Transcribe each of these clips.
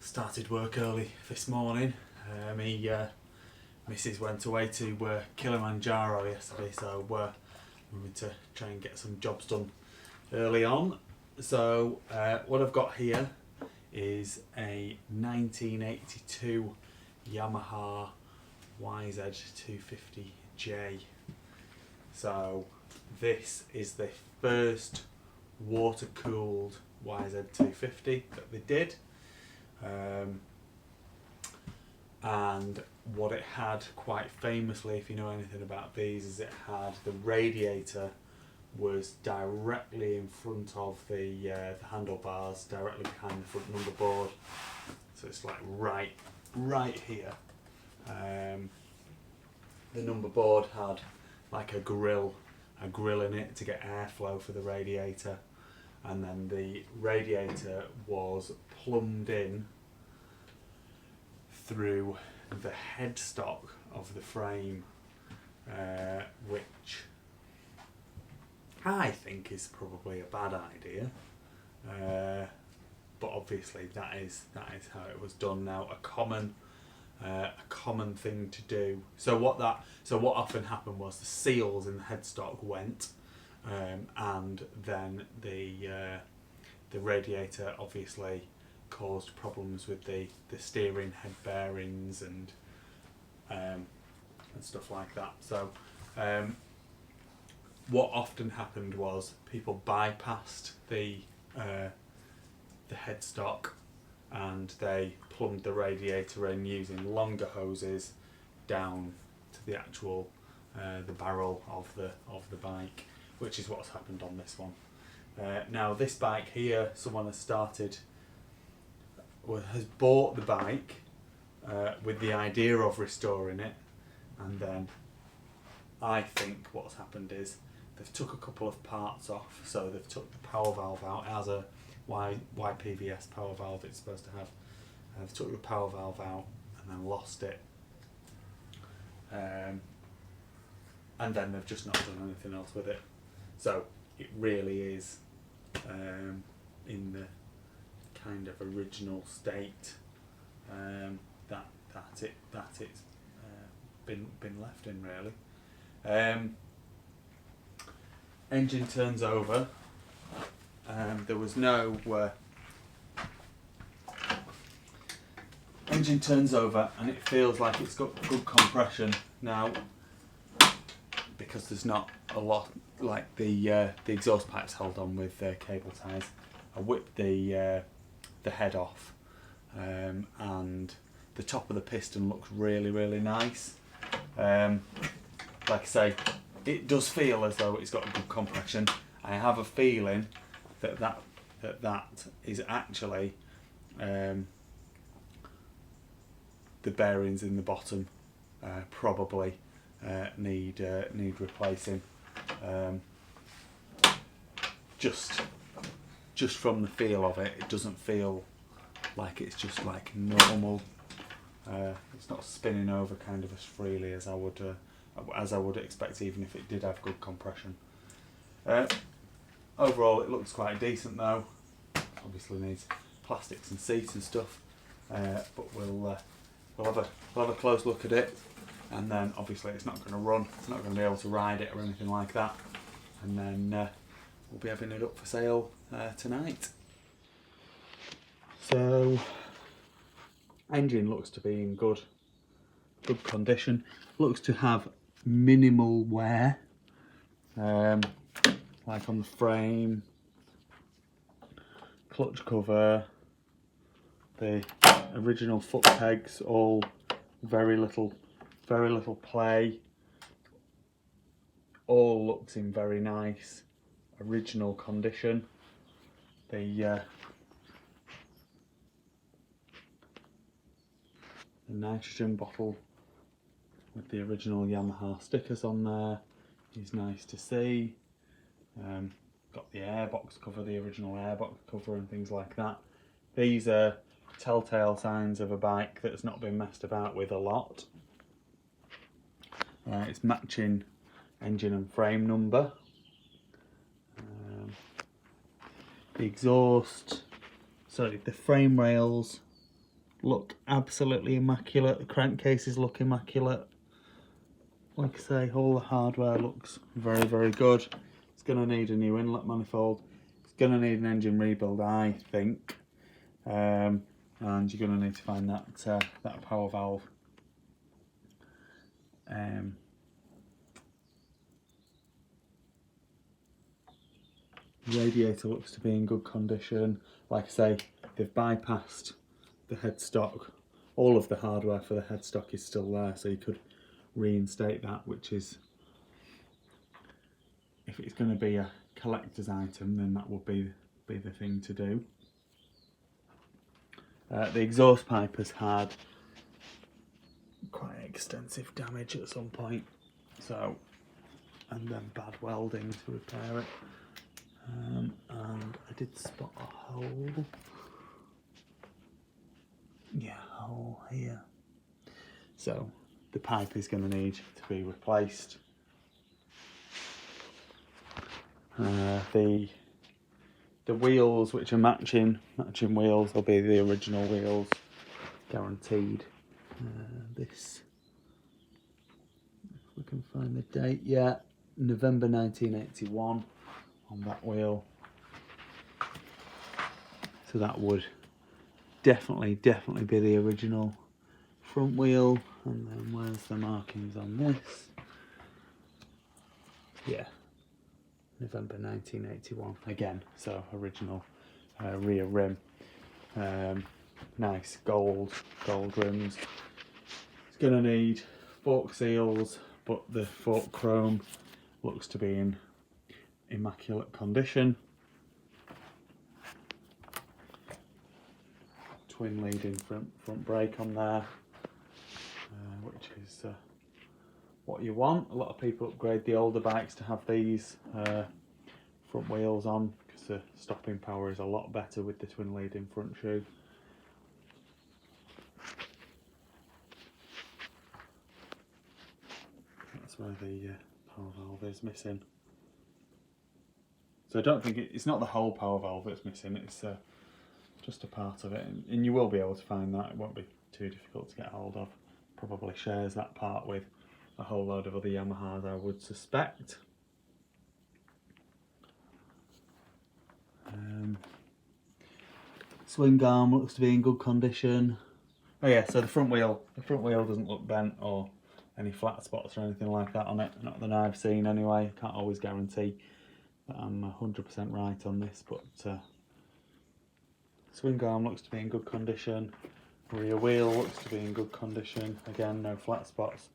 Started work early this morning. Mrs went away to Kilimanjaro yesterday, so we went to try and get some jobs done early on. So what I've got here is a 1982 Yamaha YZ250j. So this is the first water-cooled YZ250 that they did. And what it had quite famously, if you know anything about these, is it had the radiator was directly in front of the handlebars, directly behind the front number board. So it's like right here. The number board had like a grill in it to get airflow for the radiator, and then the radiator was plumbed in through the headstock of the frame, which I think is probably a bad idea, but obviously that is how it was done. Now a common thing to do. So what often happened was the seals in the headstock went, and then the radiator obviously caused problems with the steering head bearings and stuff like that. So what often happened was people bypassed the headstock and they plumbed the radiator in using longer hoses down to the actual the barrel of the bike, which is what's happened on this one. Now this bike here, someone has bought the bike with the idea of restoring it, and then I think what's happened is they've took a couple of parts off. So they've took the power valve out. It has a YPVS power valve it's supposed to have. They've took the power valve out and then lost it, and then they've just not done anything else with it. So it really is in the kind of original state that it's been left in, really. Engine turns over. There was no engine turns over, and it feels like it's got good compression now, because there's not a lot, like the exhaust pipe's held on with cable ties. I whipped the head off, and the top of the piston looks really nice. Like I say, it does feel as though it's got a good compression. I have a feeling that is actually the bearings in the bottom probably need replacing. Just from the feel of it, it doesn't feel like it's just like normal. It's not spinning over kind of as freely as I would expect, even if it did have good compression. Overall, it looks quite decent though. Obviously needs plastics and seats and stuff, but we'll have a close look at it, and then obviously it's not going to run. It's not going to be able to ride it or anything like that, and then we'll be having it up for sale tonight. So engine looks to be in good condition. Looks to have minimal wear, like on the frame, clutch cover, the original foot pegs, all very little play. All looks in very nice original condition. The nitrogen bottle with the original Yamaha stickers on there is nice to see. Got the airbox cover, the original airbox cover and things like that. These are telltale signs of a bike that's not been messed about with a lot. It's matching engine and frame number. The exhaust, sorry, the frame rails look absolutely immaculate. The crankcases look immaculate. Like I say, all the hardware looks very, very good. It's going to need a new inlet manifold. It's going to need an engine rebuild, I think. And you're going to need to find that power valve. Radiator looks to be in good condition. Like I say, they've bypassed the headstock. All of the hardware for the headstock is still there, so you could reinstate that, which is, if it's going to be a collector's item, then that would be the thing to do. The exhaust pipe has had quite extensive damage at some point, so, and then bad welding to repair it. And I did spot a hole. Yeah, hole here. So the pipe is going to need to be replaced. The wheels, which are matching wheels, will be the original wheels, guaranteed. This, if we can find the date, yeah, November 1981 on that wheel. So that would definitely be the original front wheel. And then where's the markings on this? Yeah, November 1981 again, so original rear rim. Nice gold rims. It's going to need fork seals, but the fork chrome looks to be in immaculate condition. Twin leading front brake on there, which is what you want. A lot of people upgrade the older bikes to have these front wheels on because the stopping power is a lot better with the twin leading front shoe. That's where the power valve is missing. So I don't think it's not the whole power valve that's missing, it's just a part of it, and you will be able to find that. It won't be too difficult to get hold of. Probably shares that part with a whole load of other Yamahas, I would suspect. Swing arm looks to be in good condition. Oh yeah, so the front wheel doesn't look bent or any flat spots or anything like that on it, not that I've seen anyway. Can't always guarantee that I'm 100% right on this, but swing arm looks to be in good condition. Rear wheel looks to be in good condition. Again, no flat spots.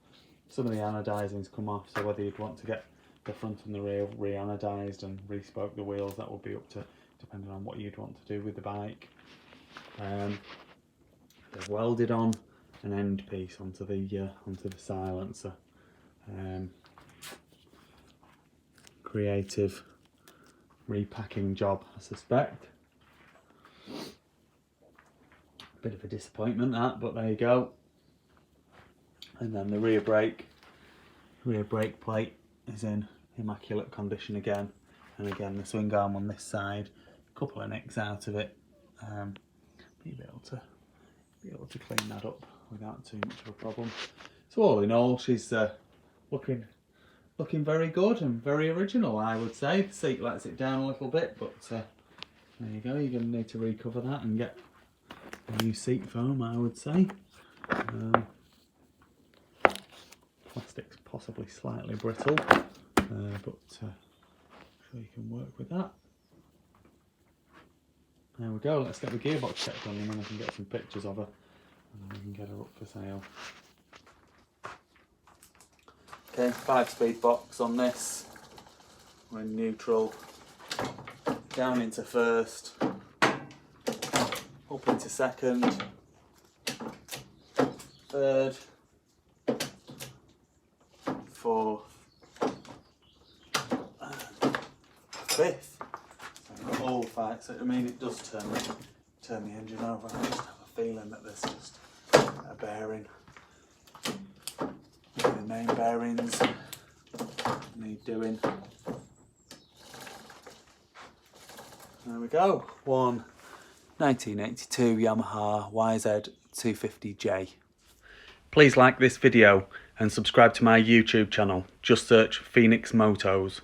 Some of the anodizing's come off, so whether you'd want to get the front and the rear re-anodized and re-spoke the wheels, that will be up to, depending on what you'd want to do with the bike. They've welded on an end piece onto the silencer. Creative repacking job, I suspect. Bit of a disappointment that, but there you go. And then the rear brake plate is in immaculate condition again. And again, the swing arm on this side, a couple of nicks out of it. You'll be able to clean that up without too much of a problem. So all in all, she's looking very good and very original, I would say. The seat lets it down a little bit, but there you go. You're going to need to recover that and get a new seat foam, I would say. Plastic's possibly slightly brittle, but I'm sure you can work with that. There we go. Let's get the gearbox checked on and then I can get some pictures of her and we can get her up for sale. Okay, 5-speed box on this. We're in neutral, down into first, up into second, third, fourth, and fifth. So all five. So I mean, it does turn the engine over. I just have a feeling that there's just a bearing. The main bearings need doing. There we go. 1, 1982 Yamaha YZ250j. Please like this video and subscribe to my YouTube channel. Just search Phoenix Motos.